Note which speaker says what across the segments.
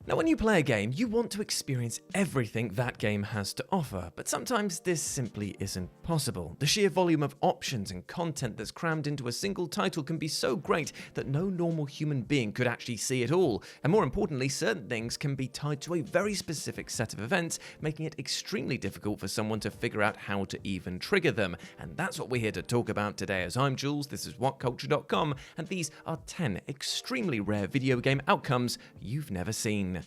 Speaker 1: Now, when you play a game, you want to experience everything that game has to offer, but sometimes this simply isn't possible. The sheer volume of options and content that's crammed into a single title can be so great that no normal human being could actually see it all. And more importantly, certain things can be tied to a very specific set of events, making it extremely difficult for someone to figure out how to even trigger them. And that's what we're here to talk about today. As I'm Jules, this is WhatCulture.com, and these are 10 extremely rare video game outcomes you've never seen.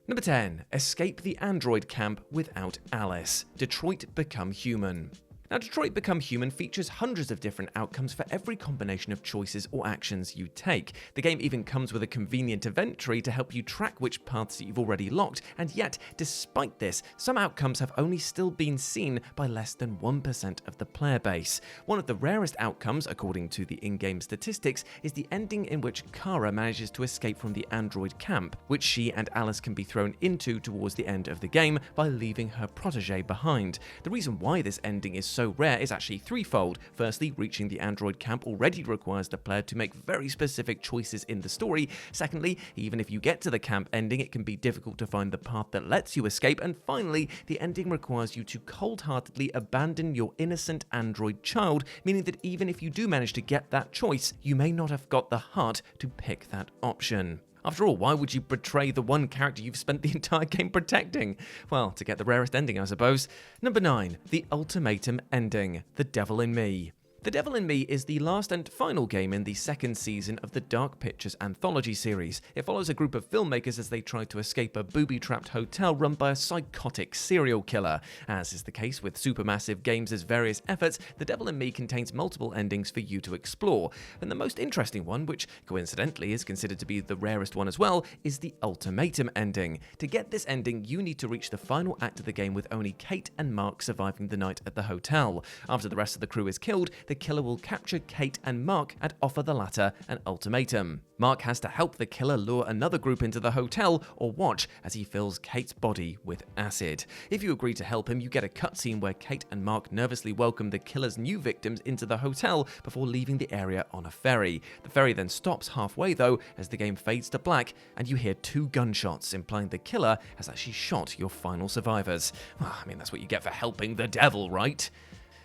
Speaker 1: Number 10. Escape the android camp without Alice. Detroit Become Human. Now, Detroit Become Human features hundreds of different outcomes for every combination of choices or actions you take. The game even comes with a convenient event tree to help you track which paths you've already locked, and yet, despite this, some outcomes have only still been seen by less than 1% of the player base. One of the rarest outcomes, according to the in-game statistics, is the ending in which Kara manages to escape from the android camp, which she and Alice can be thrown into towards the end of the game by leaving her protege behind. The reason why this ending is so rare is actually threefold. Firstly, reaching the android camp already requires the player to make very specific choices in the story. Secondly, even if you get to the camp ending, it can be difficult to find the path that lets you escape. And finally, the ending requires you to cold-heartedly abandon your innocent android child, meaning that even if you do manage to get that choice, you may not have got the heart to pick that option. After all, why would you betray the one character you've spent the entire game protecting? Well, to get the rarest ending, I suppose. Number 9. The Ultimatum Ending. The Devil in Me. The Devil in Me is the last and final game in the second season of the Dark Pictures anthology series. It follows a group of filmmakers as they try to escape a booby-trapped hotel run by a psychotic serial killer. As is the case with Supermassive Games' various efforts, The Devil in Me contains multiple endings for you to explore. And the most interesting one, which coincidentally is considered to be the rarest one as well, is the Ultimatum Ending. To get this ending, you need to reach the final act of the game with only Kate and Mark surviving the night at the hotel. After the rest of the crew is killed, the killer will capture Kate and Mark and offer the latter an ultimatum. Mark has to help the killer lure another group into the hotel or watch as he fills Kate's body with acid. If you agree to help him, you get a cutscene where Kate and Mark nervously welcome the killer's new victims into the hotel before leaving the area on a ferry. The ferry then stops halfway though as the game fades to black and you hear 2 gunshots, implying the killer has actually shot your final survivors. Well, I mean, that's what you get for helping the devil, right?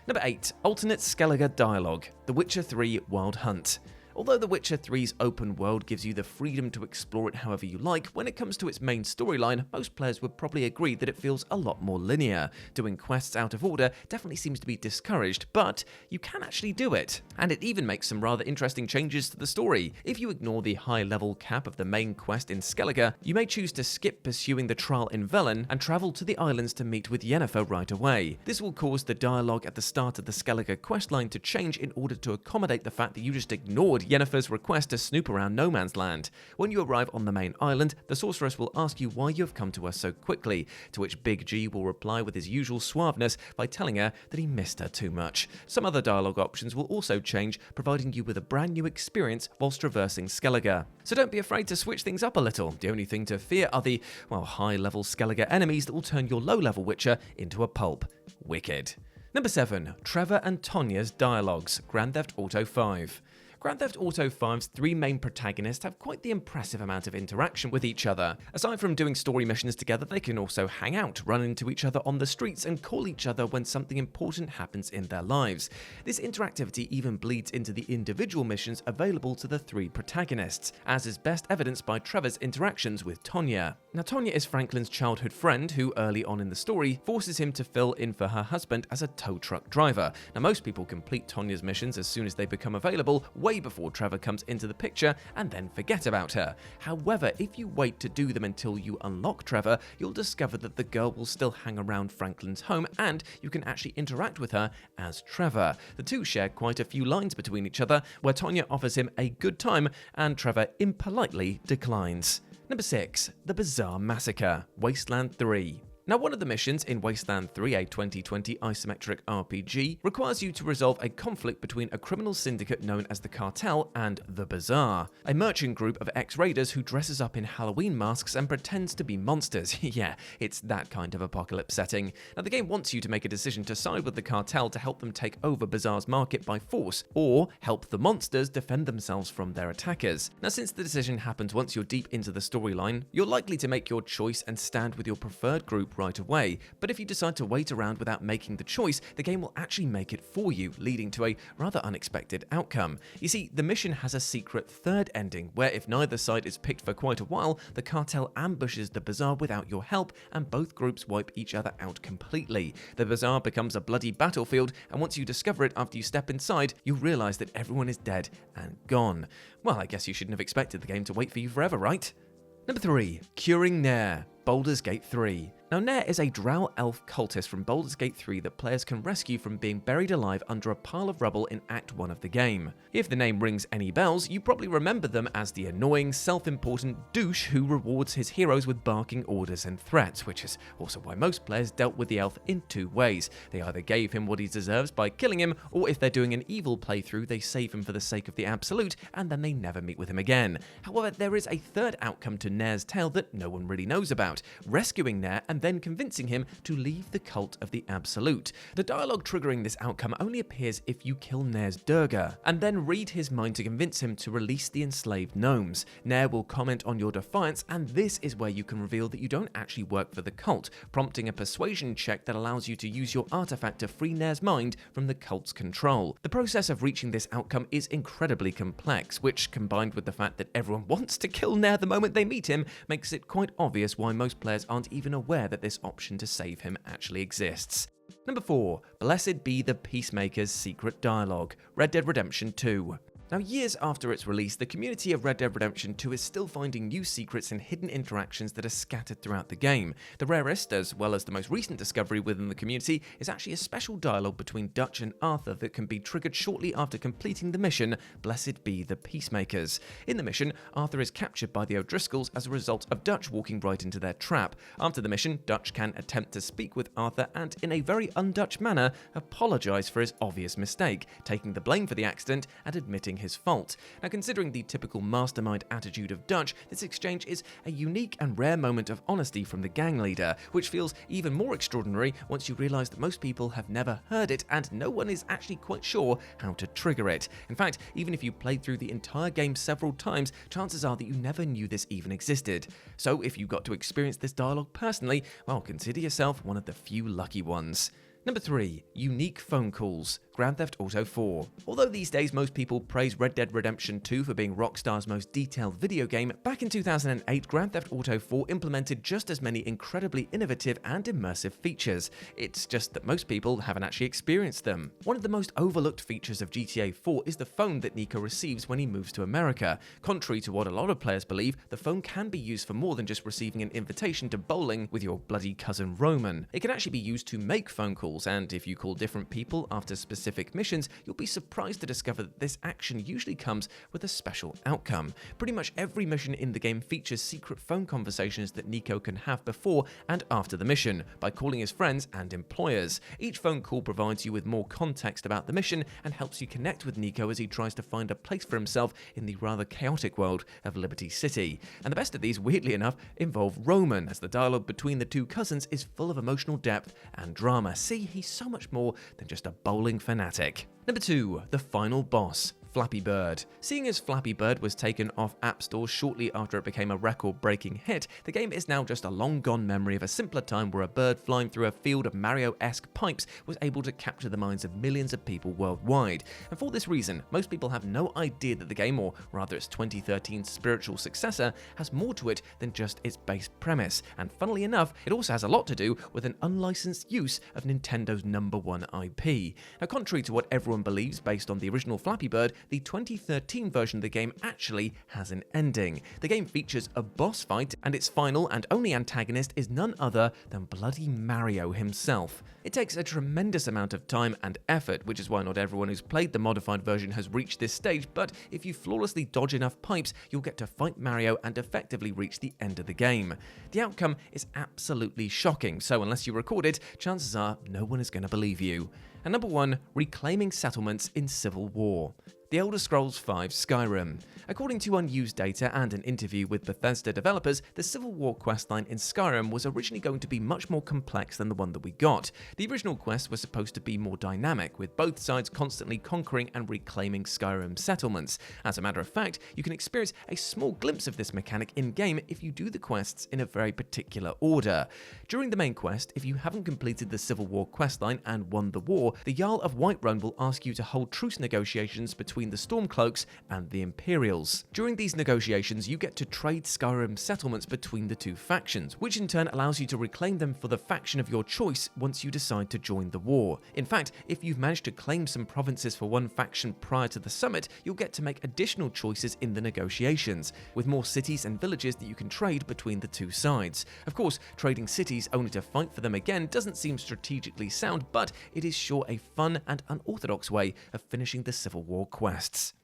Speaker 1: Number 8. Alternate Skellige Dialogue. The Witcher 3 Wild Hunt. Although The Witcher 3's open world gives you the freedom to explore it however you like, when it comes to its main storyline, most players would probably agree that it feels a lot more linear. Doing quests out of order definitely seems to be discouraged, but you can actually do it. And it even makes some rather interesting changes to the story. If you ignore the high-level cap of the main quest in Skellige, you may choose to skip pursuing the trial in Velen and travel to the islands to meet with Yennefer right away. This will cause the dialogue at the start of the Skellige questline to change in order to accommodate the fact that you just ignored Yennefer's request to snoop around no man's land. When you arrive on the main island, the sorceress will ask you why you have come to her so quickly, to which Big G will reply with his usual suaveness by telling her that he missed her too much. Some other dialogue options will also change, providing you with a brand new experience whilst traversing Skellige. So don't be afraid to switch things up a little. The only thing to fear are the, high-level Skellige enemies that will turn your low-level Witcher into a pulp. Wicked. Number 7. Trevor and Tonya's Dialogues. Grand Theft Auto 5. Grand Theft Auto 5's 3 main protagonists have quite the impressive amount of interaction with each other. Aside from doing story missions together, they can also hang out, run into each other on the streets, and call each other when something important happens in their lives. This interactivity even bleeds into the individual missions available to the 3 protagonists, as is best evidenced by Trevor's interactions with Tonya. Now, Tonya is Franklin's childhood friend who, early on in the story, forces him to fill in for her husband as a tow truck driver. Now, most people complete Tonya's missions as soon as they become available, way before Trevor comes into the picture, and then forget about her. However, if you wait to do them until you unlock Trevor, you'll discover that the girl will still hang around Franklin's home, and you can actually interact with her as Trevor. The two share quite a few lines between each other, where Tonya offers him a good time, and Trevor impolitely declines. Number 6. The Bazaar Massacre. Wasteland 3. Now, one of the missions in Wasteland 3, a 2020 isometric RPG, requires you to resolve a conflict between a criminal syndicate known as the Cartel and the Bazaar, a merchant group of ex-raiders who dresses up in Halloween masks and pretends to be monsters. Yeah, it's that kind of apocalypse setting. Now, the game wants you to make a decision to side with the Cartel to help them take over Bazaar's market by force, or help the monsters defend themselves from their attackers. Now, since the decision happens once you're deep into the storyline, you're likely to make your choice and stand with your preferred group right away, but if you decide to wait around without making the choice, the game will actually make it for you, leading to a rather unexpected outcome. You see, the mission has a secret third ending, where if neither side is picked for quite a while, the Cartel ambushes the Bazaar without your help, and both groups wipe each other out completely. The Bazaar becomes a bloody battlefield, and once you discover it after you step inside, you realise that everyone is dead and gone. Well, I guess you shouldn't have expected the game to wait for you forever, right? Number 3. Curing Nair, Baldur's Gate 3. Now, Nair is a drow elf cultist from Baldur's Gate 3 that players can rescue from being buried alive under a pile of rubble in Act 1 of the game. If the name rings any bells, you probably remember them as the annoying, self-important douche who rewards his heroes with barking orders and threats, which is also why most players dealt with the elf in two ways. They either gave him what he deserves by killing him, or if they're doing an evil playthrough, they save him for the sake of the absolute, and then they never meet with him again. However, there is a third outcome to Nair's tale that no one really knows about: rescuing Nair and then convincing him to leave the cult of the Absolute. The dialogue triggering this outcome only appears if you kill Nair's Durga, and then read his mind to convince him to release the enslaved gnomes. Nair will comment on your defiance, and this is where you can reveal that you don't actually work for the cult, prompting a persuasion check that allows you to use your artifact to free Nair's mind from the cult's control. The process of reaching this outcome is incredibly complex, which, combined with the fact that everyone wants to kill Nair the moment they meet him, makes it quite obvious why most players aren't even aware that this option to save him actually exists. Number 4. Blessed Be The Peacemaker's Secret Dialogue, Red Dead Redemption 2. Now, years after its release, the community of Red Dead Redemption 2 is still finding new secrets and hidden interactions that are scattered throughout the game. The rarest, as well as the most recent discovery within the community, is actually a special dialogue between Dutch and Arthur that can be triggered shortly after completing the mission, Blessed Be The Peacemakers. In the mission, Arthur is captured by the O'Driscolls as a result of Dutch walking right into their trap. After the mission, Dutch can attempt to speak with Arthur and, in a very un-Dutch manner, apologise for his obvious mistake, taking the blame for the accident and admitting his fault. Now, considering the typical mastermind attitude of Dutch, this exchange is a unique and rare moment of honesty from the gang leader, which feels even more extraordinary once you realise that most people have never heard it and no one is actually quite sure how to trigger it. In fact, even if you played through the entire game several times, chances are that you never knew this even existed. So if you got to experience this dialogue personally, well, consider yourself one of the few lucky ones. Number 3. Unique phone calls, Grand Theft Auto 4. Although these days most people praise Red Dead Redemption 2 for being Rockstar's most detailed video game, back in 2008, Grand Theft Auto 4 implemented just as many incredibly innovative and immersive features. It's just that most people haven't actually experienced them. One of the most overlooked features of GTA 4 is the phone that Nico receives when he moves to America. Contrary to what a lot of players believe, the phone can be used for more than just receiving an invitation to bowling with your bloody cousin Roman. It can actually be used to make phone calls, and if you call different people after specific missions, you'll be surprised to discover that this action usually comes with a special outcome. Pretty much every mission in the game features secret phone conversations that Nico can have before and after the mission, by calling his friends and employers. Each phone call provides you with more context about the mission and helps you connect with Nico as he tries to find a place for himself in the rather chaotic world of Liberty City. And the best of these, weirdly enough, involve Roman, as the dialogue between the two cousins is full of emotional depth and drama. See, he's so much more than just a bowling fanatic. Number 2. The final boss, Flappy Bird. Seeing as Flappy Bird was taken off App Store shortly after it became a record-breaking hit, the game is now just a long-gone memory of a simpler time where a bird flying through a field of Mario-esque pipes was able to capture the minds of millions of people worldwide. And for this reason, most people have no idea that the game, or rather its 2013 spiritual successor, has more to it than just its base premise. And funnily enough, it also has a lot to do with an unlicensed use of Nintendo's #1 IP. Now, contrary to what everyone believes based on the original Flappy Bird, the 2013 version of the game actually has an ending. The game features a boss fight, and its final and only antagonist is none other than bloody Mario himself. It takes a tremendous amount of time and effort, which is why not everyone who's played the modified version has reached this stage, but if you flawlessly dodge enough pipes, you'll get to fight Mario and effectively reach the end of the game. The outcome is absolutely shocking, so unless you record it, chances are no one is going to believe you. And number 1, reclaiming settlements in civil war. The Elder Scrolls V Skyrim. According to unused data and an interview with Bethesda developers, the Civil War questline in Skyrim was originally going to be much more complex than the one that we got. The original quest was supposed to be more dynamic, with both sides constantly conquering and reclaiming Skyrim settlements. As a matter of fact, you can experience a small glimpse of this mechanic in-game if you do the quests in a very particular order. During the main quest, if you haven't completed the Civil War questline and won the war, the Jarl of Whiterun will ask you to hold truce negotiations between the Stormcloaks and the Imperials. During these negotiations, you get to trade Skyrim settlements between the two factions, which in turn allows you to reclaim them for the faction of your choice once you decide to join the war. In fact, if you've managed to claim some provinces for one faction prior to the summit, you'll get to make additional choices in the negotiations, with more cities and villages that you can trade between the two sides. Of course, trading cities only to fight for them again doesn't seem strategically sound, but it is sure a fun and unorthodox way of finishing the Civil War quests.